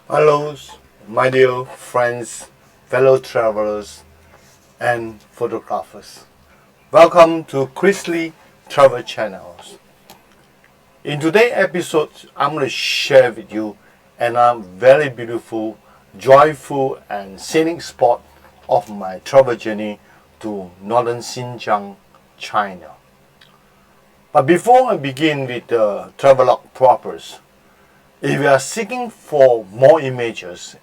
Hello, my dear friends, fellow travelers, and photographers. Welcome to Chrisley Travel Channels. In today's episode, I'm going to share with you a very beautiful, joyful, and scenic spot of my travel journey to Northern Xinjiang, China. But before I begin with the travelogue propers, if you are seeking for more images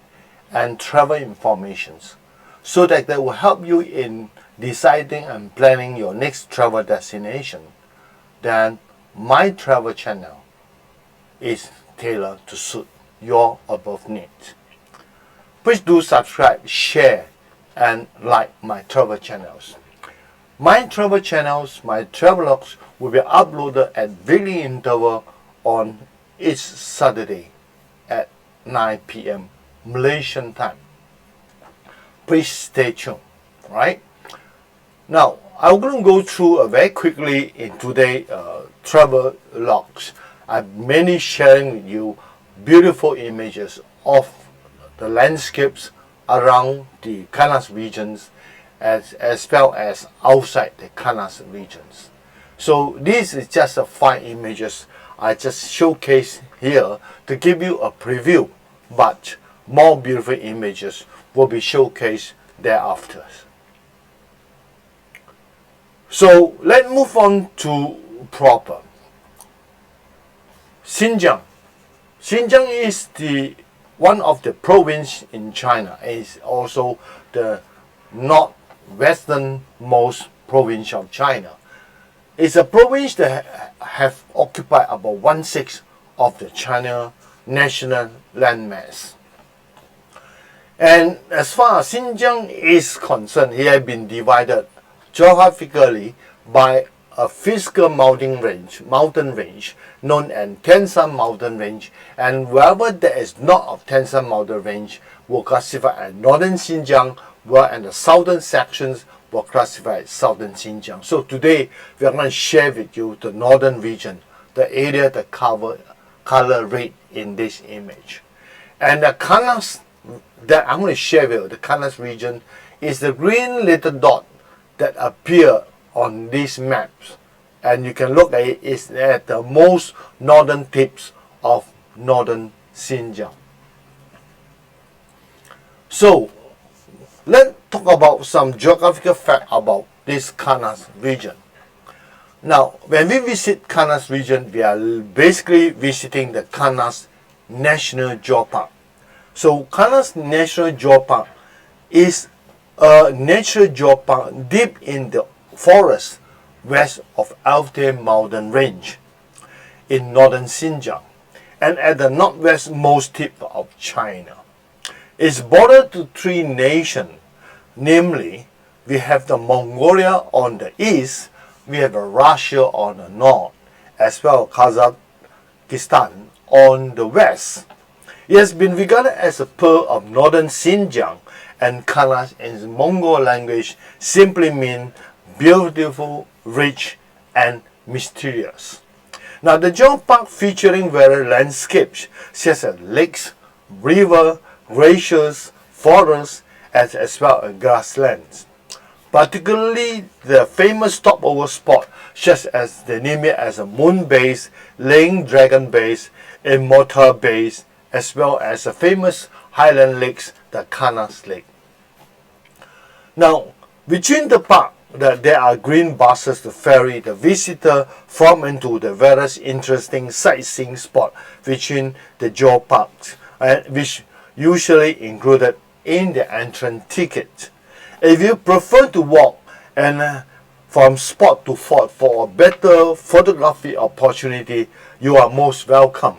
and travel informations so that they will help you in deciding and planning your next travel destination, then my travel channel is tailored to suit your above needs. Please do subscribe, share, and like my travel channels. My travel channels, my travelogues will be uploaded at weekly interval on each Saturday at 9 p.m. Malaysian time. Please stay tuned, right? Now, I'm going to go through very quickly in today's travel logs. I'm mainly sharing with you beautiful images of the landscapes around the CANAS regions as well as outside the CANAS regions. So this is just a 5 images I just showcase here to give you a preview, but more beautiful images will be showcased thereafter. So let's move on to proper. Xinjiang. Xinjiang is one of the provinces in China. It is also the northwesternmost province of China. It's a province that have occupied about 1/6 of the China national landmass. And as far as Xinjiang is concerned, it has been divided geographically by a physical mountain range known as Tianshan Mountain Range, and wherever there is not of Tianshan Mountain Range will classify as Northern Xinjiang, where in the southern sections were classified as Southern Xinjiang. So today we are going to share with you the northern region, the area that color red in this image. And the CANAS that I'm going to share with you, the CANAS region, is the green little dot that appear on these maps. And you can look at it, it's at the most northern tips of Northern Xinjiang. So let's talk about some geographical fact about this CANAS region. Now, when we visit CANAS region, we are basically visiting the Kanas National Geopark. So, Kanas National Geopark is a natural geopark deep in the forest west of Altai Mountain Range in Northern Xinjiang and at the northwestmost tip of China. It's bordered to 3 nations, namely, we have the Mongolia on the east, we have Russia on the north, as well as Kazakhstan on the west. It has been regarded as a pearl of Northern Xinjiang, and Kanas in Mongol language simply mean beautiful, rich, and mysterious. Now, the geopark featuring various landscapes such as lakes, river, glaciers, forests, as well as grasslands. Particularly the famous stopover spot such as they name it as a Moon Base, Laying Dragon Base, Immortal Base, as well as the famous highland lakes, the Kanas Lake. Now, between the park, there are green buses to ferry the visitor from and to the various interesting sightseeing spots within the Geoparks, which usually included in the entrance ticket. If you prefer to walk and from spot to spot for a better photography opportunity, you are most welcome.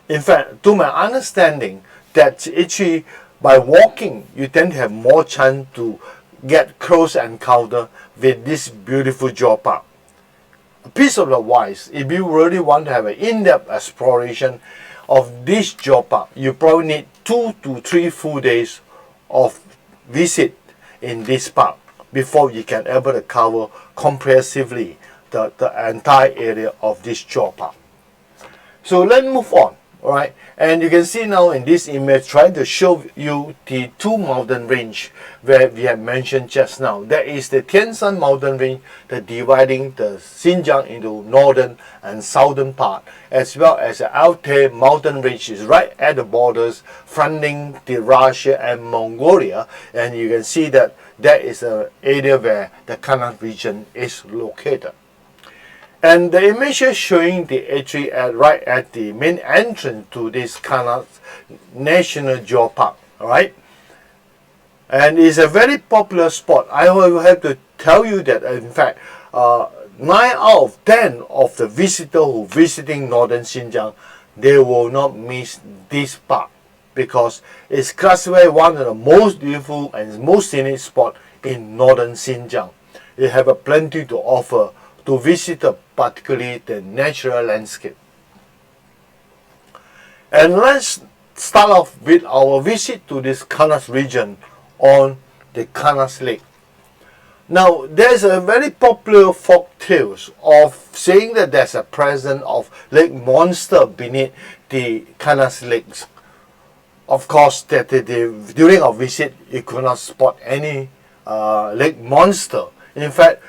In fact, to my understanding, that actually by walking, you tend to have more chance to get close encounter with this beautiful geopark. A piece of advice, if you really want to have an in-depth exploration of this geopark, you probably need 2 to 3 full days of visit in this park before you can able to cover comprehensively the entire area of this geopark. So let's move on. Alright, and you can see now in this image, trying to show you the two mountain range where we have mentioned just now. That is the Tian Shan mountain range, the dividing the Xinjiang into northern and southern part, as well as the Altai mountain range is right at the borders fronting the Russia and Mongolia, and you can see that that is an area where the Kanas region is located. And the image is showing the entry right at the main entrance to this Kanas National Geological Park. Alright? And it's a very popular spot. I will have to tell you that, in fact, 9 out of 10 of the visitors who visiting Northern Xinjiang, they will not miss this park, because it's classified one of the most beautiful and most scenic spots in Northern Xinjiang. They have a plenty to offer to visit, particularly the natural landscape. And let's start off with our visit to this Kanas region on the Kanas Lake. Now, there's a very popular folk tales of saying that there's a presence of lake monster beneath the Kanas lakes. Of course, that during our visit, you could not spot any lake monster. In fact,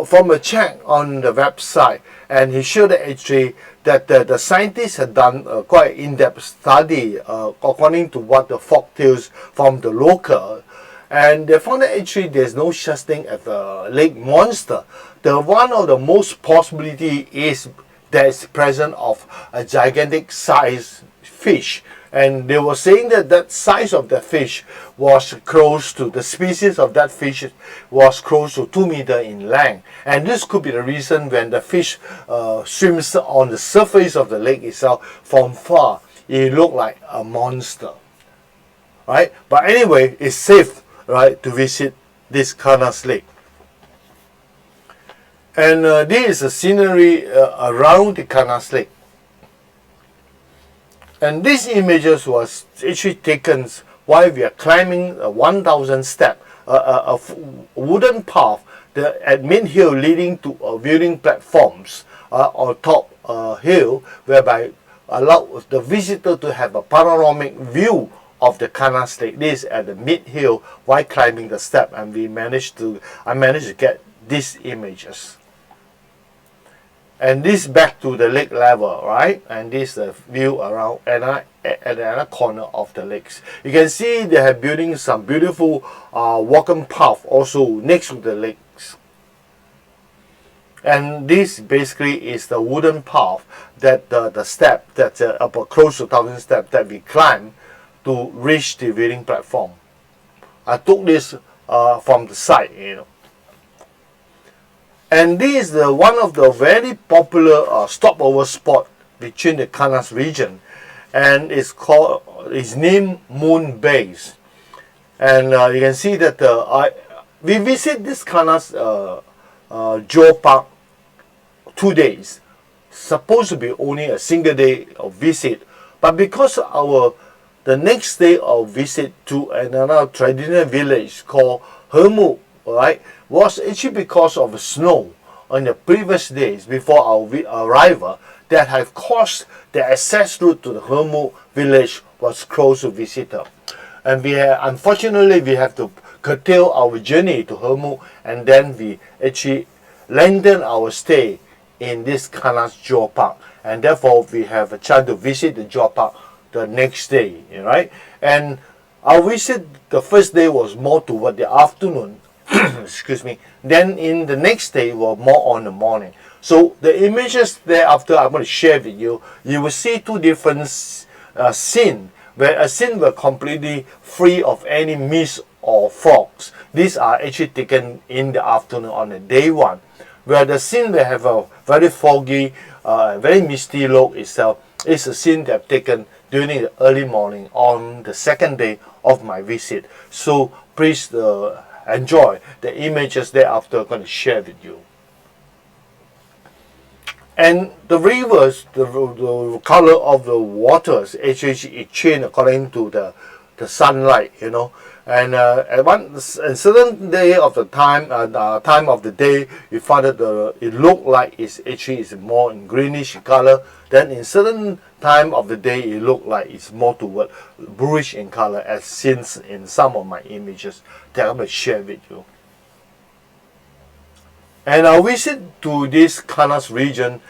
from a check on the website, and he showed actually that the scientists had done quite in-depth study according to what the folk tales from the local, and they found that actually there's no such thing as a lake monster. The one of the most possibility is there's presence of a gigantic size fish. And they were saying that that size of the fish was close to, the species of that fish was close to 2 meters in length. And this could be the reason when the fish swims on the surface of the lake itself, from far, it looked like a monster. Right? But anyway, it's safe, right, to visit this Kanas Lake. And this is the scenery around the Kanas Lake. And these images was actually taken while we are climbing a 1,000 step, a wooden path at main hill leading to viewing platforms on top hill, whereby allow the visitor to have a panoramic view of the Kanas Lake. This is at the mid hill while climbing the step, and I managed to get these images. And this back to the lake level, right? And this is the view around at another corner of the lakes. You can see they have building some beautiful walking path also next to the lakes. And this basically is the wooden path that the step that's about close to 1,000 steps that we climb to reach the viewing platform. I took this from the side, you know. And this is one of the very popular stopover spot between the Kanas region, and it's named Moon Base. And you can see that we visit this Kanas Geopark 2 days. Supposed to be only a single day of visit, but because the next day of visit to another traditional village called Hermu, right, was actually because of the snow on the previous days before our arrival that have caused the access route to the Hermu village was closed to visitor. And unfortunately we have to curtail our journey to Hermu, and then we actually lengthen our stay in this Kanas Geopark, and therefore we have a chance to visit the Geopark the next day, right? And our visit the first day was more toward the afternoon. Excuse me. Then in the next day were more on the morning. So the images thereafter I'm going to share with you. You will see two different scenes, where a scene were completely free of any mist or fogs. These are actually taken in the afternoon on the day one, where the scene will have a very foggy, very misty look itself. It's a scene that I've taken during the early morning on the second day of my visit. So please enjoy the images thereafter I'm going to share with you. And the rivers, the color of the waters actually it changed according to the the sunlight, And at a certain day of the time of the day, we found that it looked like it's more in greenish color. Then in certain time of the day, it looked like it's more toward bluish in color, as seen in some of my images that I'm going to share with you. And our visit to this Kanas region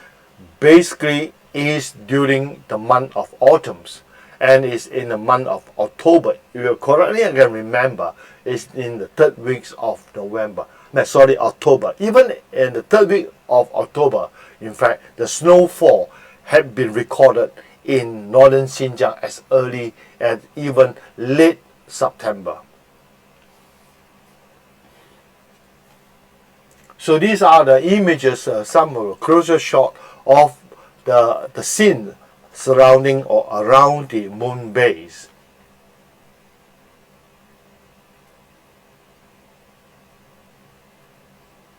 basically is during the month of autumns, and is in the month of October. If you correctly can remember, it's in the third weeks of October. Even in the third week of October, in fact, the snowfall had been recorded in Northern Xinjiang as early as even late September. So these are the images, some of a closer shot of the scene surrounding or around the moon base.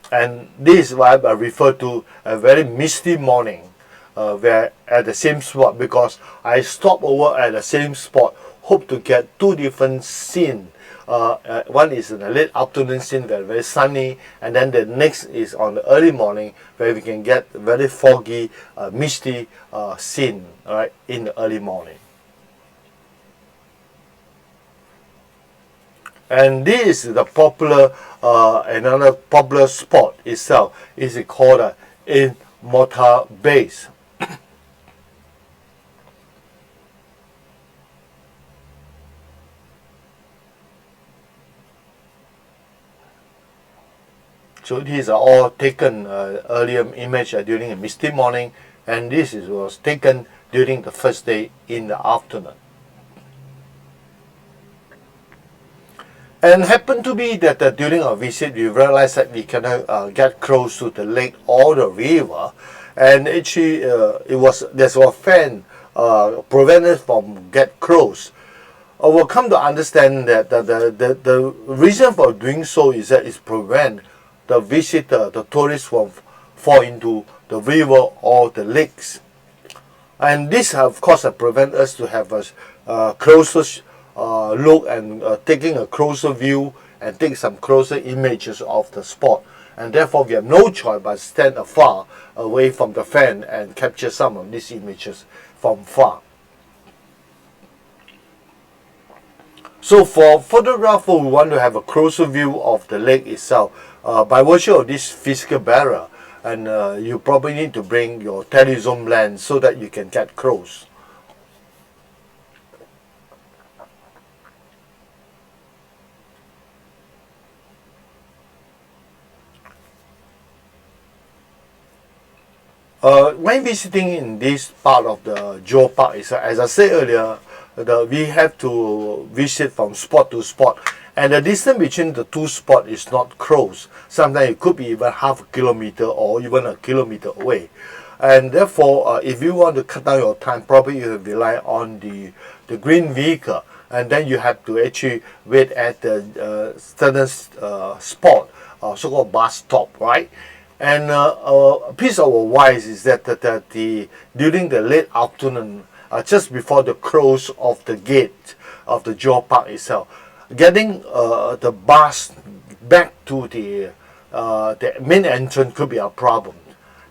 And this is what I refer to a very misty morning, where at the same spot, because I stopped over at the same spot, hope to get two different scenes. One is in the late afternoon scene, very sunny, and then the next is on the early morning, where we can get very foggy, misty scene, right, in the early morning. And this is the popular, another popular spot itself is called in Mortar Base. So these are all taken earlier image during a misty morning, and this was taken during the first day in the afternoon. And happened to be that during our visit, we realized that we cannot get close to the lake or the river, and actually there's a fan prevent us from get close. We'll come to understand that the reason for doing so is that it's prevent the visitor, the tourists, from fall into the river or the lakes. And this, of course, prevent us to have a closer look and taking a closer view and take some closer images of the spot. And therefore, we have no choice but stand afar away from the fan and capture some of these images from far. So for photographer who want to have a closer view of the lake itself, by virtue of this physical barrier, and you probably need to bring your telezoom lens so that you can get close. When visiting in this part of the Geopark, as I said earlier, we have to visit from spot to spot, and the distance between the two spots is not close. Sometimes it could be even half a kilometer or even a kilometer away. And therefore, if you want to cut down your time, probably you have to rely on the green vehicle, and then you have to actually wait at the certain spot, so-called bus stop, right? And a piece of advice is that, during the late afternoon, just before the close of the gate of the Geopark itself, getting the bus back to the main entrance could be a problem.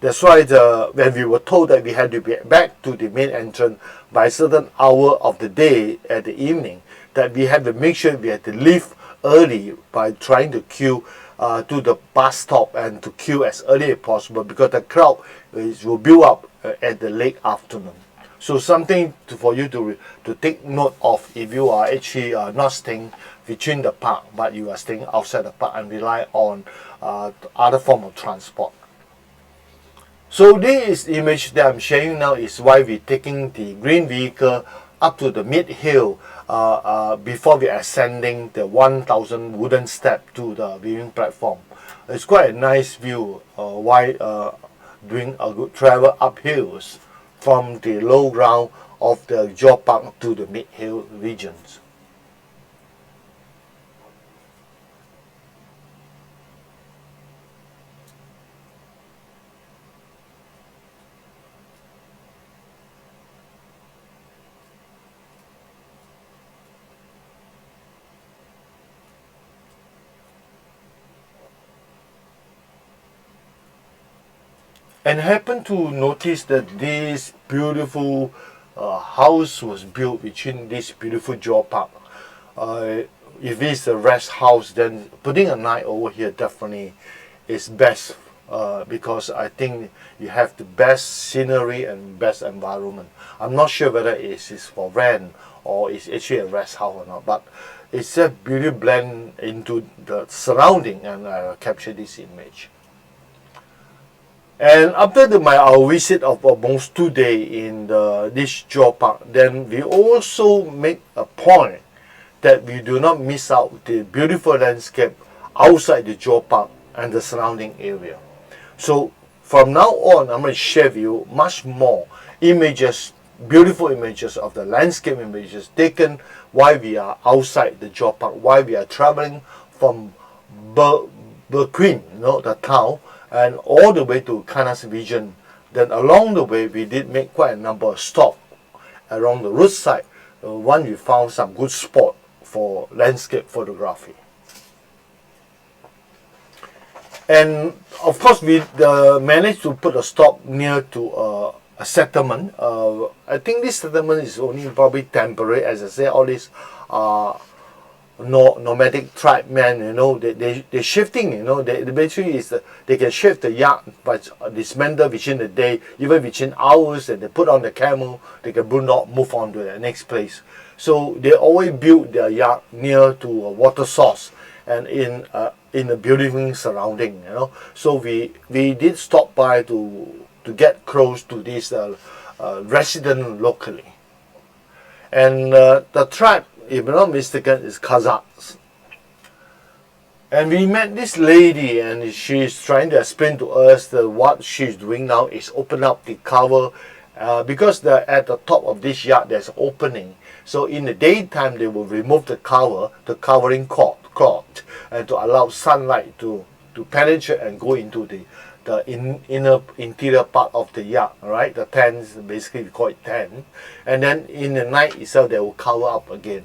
That's why when we were told that we had to be back to the main entrance by a certain hour of the day at the evening, that we had to make sure we had to leave early by trying to queue to the bus stop and to queue as early as possible, because the crowd will build up at the late afternoon. So something for you to take note of if you are actually not staying between the park, but you are staying outside the park and rely on other form of transport. So this image that I'm sharing now is why we're taking the green vehicle up to the mid-hill before we're ascending the 1,000 wooden step to the viewing platform. It's quite a nice view while doing a good travel up hills from the low ground of the Geopark to the mid-hill regions. And I happened to notice that this beautiful house was built between this beautiful Geopark. Uh, if it's a rest house, then putting a night over here definitely is best, because I think you have the best scenery and best environment. I'm not sure whether it is for rent or it's actually a rest house or not, but it's a beauty blend into the surrounding, and I capture this image. And after our visit of almost 2 days in this Geopark, then we also make a point that we do not miss out the beautiful landscape outside the Geopark and the surrounding area. So from now on, I'm going to share with you much more images, beautiful images of the landscape images taken while we are outside the Geopark, while we are traveling from Berquin, the town, and all the way to Kanas region. Then along the way, we did make quite a number of stops along the roadside. One, we found some good spot for landscape photography. And of course, we managed to put a stop near to a settlement. I think this settlement is only probably temporary. As I say, all these nomadic tribe men, they're shifting, they basically they can shift the yak, but dismantle within the day, even within hours, and they put on the camel, they can move on to the next place. So they always build their yak near to a water source and in a beautiful surrounding, So we did stop by to get close to this resident locally. And the tribe, if I'm not mistaken, is Kazakhs. And we met this lady, and she's trying to explain to us that what she's doing now is open up the cover, because at the top of this yard there's opening. So in the daytime they will remove the cover, the covering cloth, and to allow sunlight to penetrate and go into the inner interior part of the yard, right? The tents, basically we call it tent. And then in the night itself they will cover up again.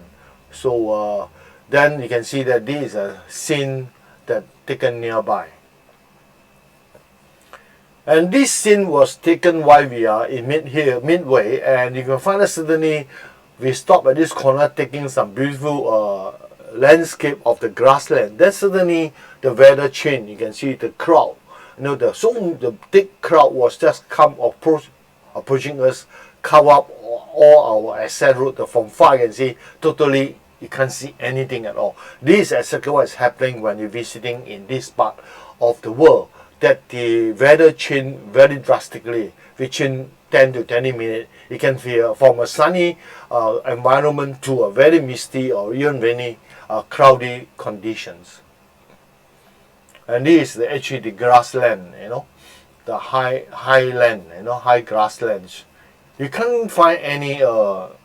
So then you can see that this is a scene that taken nearby. And this scene was taken while we are in midway, and you can find that suddenly we stop at this corner taking some beautiful landscape of the grassland. Then suddenly the weather changed. You can see the crowd. The thick crowd was just approaching us, cover up all our access route. From far you can see totally, you can't see anything at all. This is exactly what is happening when you're visiting in this part of the world, that the weather change very drastically within 10 to 20 minutes. You can feel from a sunny environment to a very misty or even very cloudy conditions. And this is actually the grassland, the highland, high grasslands. You can't find any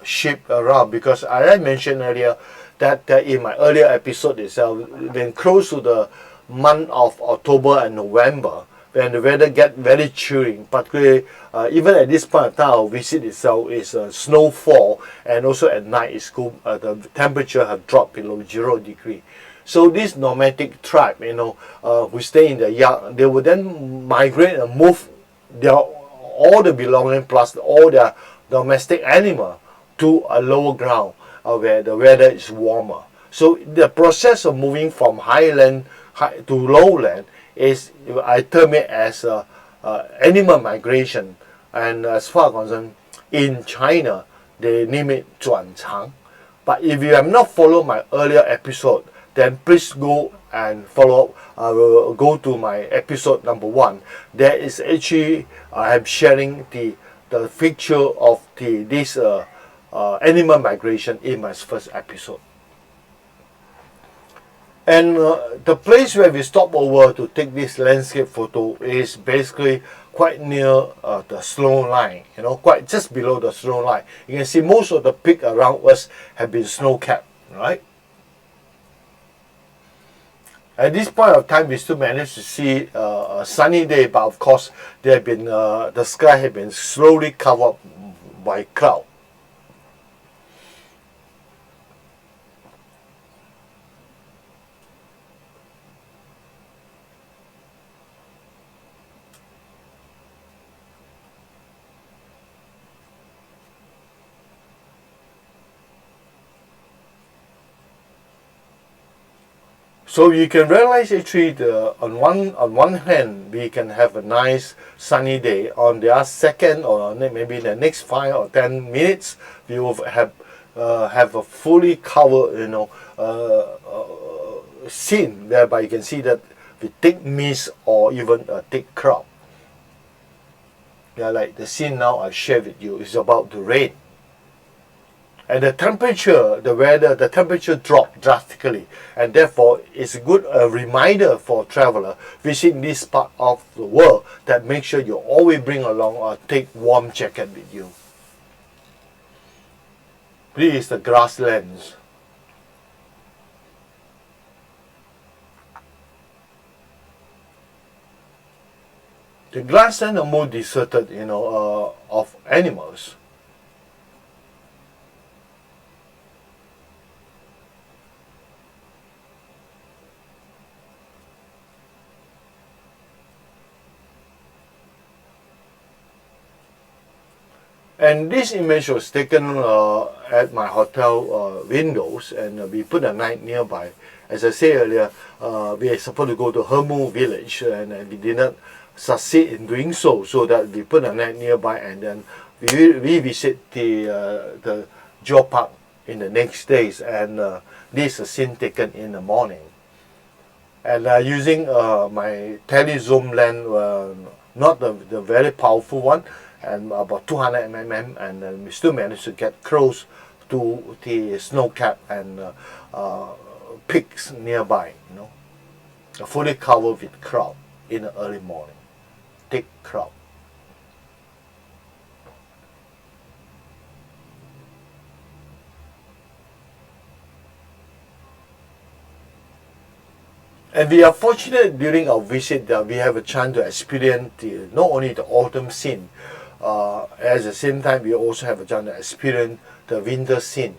sheep around, because as I mentioned earlier that in my earlier episode itself, when close to the month of October and November, when the weather get very chilly, particularly even at this point of time, our visit itself is snowfall, and also at night the temperature have dropped below 0 degree. So this nomadic tribe, who stay in the yard, they would then migrate and move all the belonging plus all their domestic animal to a lower ground where the weather is warmer. So the process of moving from highland to lowland is, I term it as animal migration. And as far as concerned, in China, they name it 转场. But if you have not followed my earlier episode, then please go and follow. I will go to my episode number 1. There is actually, I am sharing the feature of this animal migration in my first episode. And the place where we stop over to take this landscape photo is basically quite near the snow line, quite just below the snow line. You can see most of the peak around us have been snow-capped, right? At this point of time, we still managed to see a sunny day, but of course, the sky had been slowly covered by cloud. So you can realize actually on one hand we can have a nice sunny day. On the other second, or maybe the next 5 or 10 minutes, we will have a fully covered scene whereby you can see that with thick mist or even a thick cloud. Yeah, like the scene now I share with you is about the rain. And the temperature, the temperature dropped drastically, and therefore it's a good reminder for traveler visiting this part of the world that make sure you always bring along or take warm jacket with you. This is the grasslands. The grasslands are more deserted, of animals. And this image was taken at my hotel windows, and we put a night nearby. As I said earlier, we are supposed to go to Hermu village, and we did not succeed in doing so. So that we put a night nearby, and then we visit the Geopark in the next days. And this is a scene taken in the morning. And using my telezoom lens, not the very powerful one, and about 200 mm, and we still managed to get close to the snow cap and peaks nearby, fully covered with cloud in the early morning, thick cloud. And we are fortunate during our visit that we have a chance to experience not only the autumn scene, at the same time we also have a chance to experience the winter scene,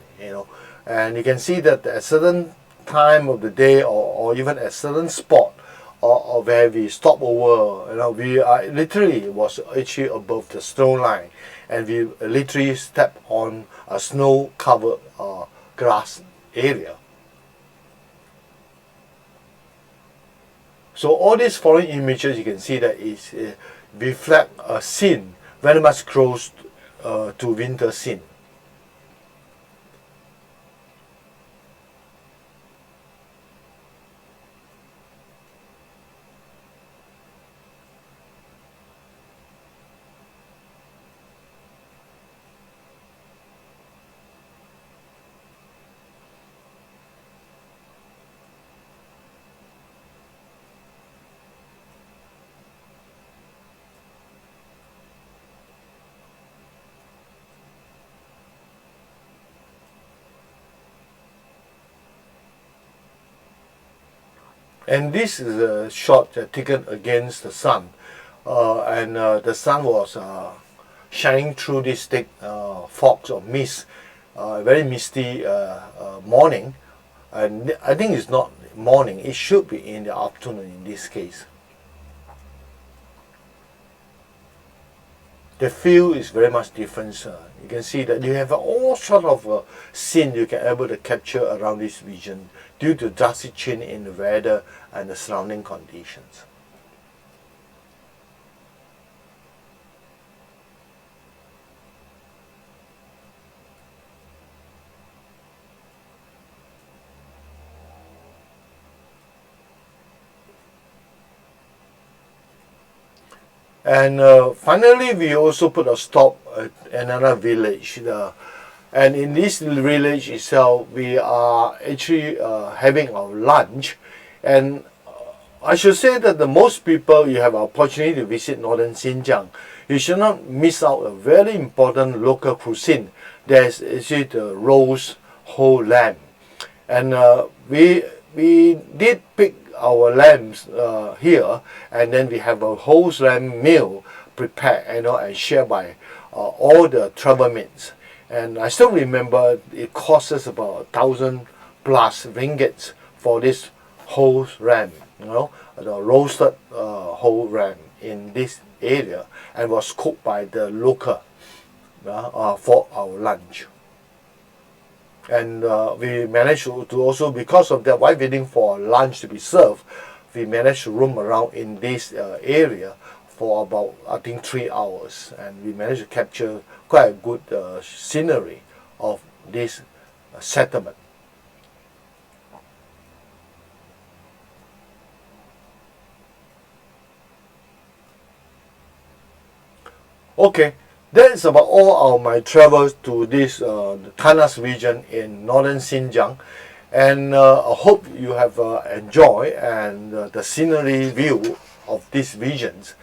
and you can see that at certain time of the day, or even at certain spot or where we stop over, we are literally was actually above the snow line, and we literally step on a snow covered grass area. So all these following images, you can see that is reflect a scene very much close to winter scene. And this is a shot taken against the sun, and the sun was shining through this thick fogs of mist, very misty morning, and I think it's not morning, it should be in the afternoon in this case. The feel is very much different. You can see that you have all sort of scene you can able to capture around this region due to drastic change in the weather and the surrounding conditions. And finally, we also put a stop at another village. And in this village itself, we are actually having our lunch. And I should say that the most people, you have an opportunity to visit Northern Xinjiang, you should not miss out a very important local cuisine. There's actually the roast whole lamb. And we did pick our lambs here, and then we have a whole lamb meal prepared, and shared by all the travel mates. And I still remember it cost us about 1,000 plus ringgits for this whole ram, the roasted whole ram in this area, and was cooked by the local for our lunch. And we managed to also, because of that, while waiting for lunch to be served, we managed to roam around in this area for about, I think, 3 hours, and we managed to capture quite a good scenery of this settlement. Okay, that's about all of my travels to this the Kanas region in Northern Xinjiang, and I hope you have enjoyed and the scenery view of these regions.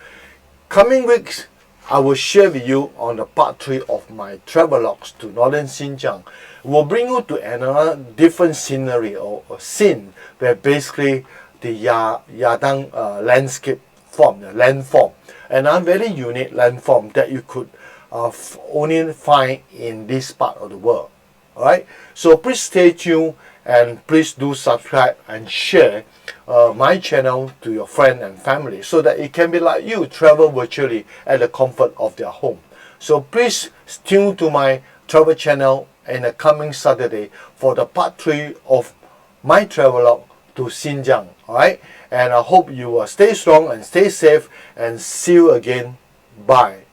Coming weeks, I will share with you on the part 3 of my travelogues to Northern Xinjiang. We'll bring you to another different scenery or scene where basically the Yadang landscape form, the landform, and a very unique landform that you could only find in this part of the world. Alright, so please stay tuned and please do subscribe and share my channel to your friend and family so that it can be like you, travel virtually at the comfort of their home. So please tune to my travel channel in the coming Saturday for the part 3 of my travelogue to Xinjiang. Alright, and I hope you will stay strong and stay safe, and see you again. Bye.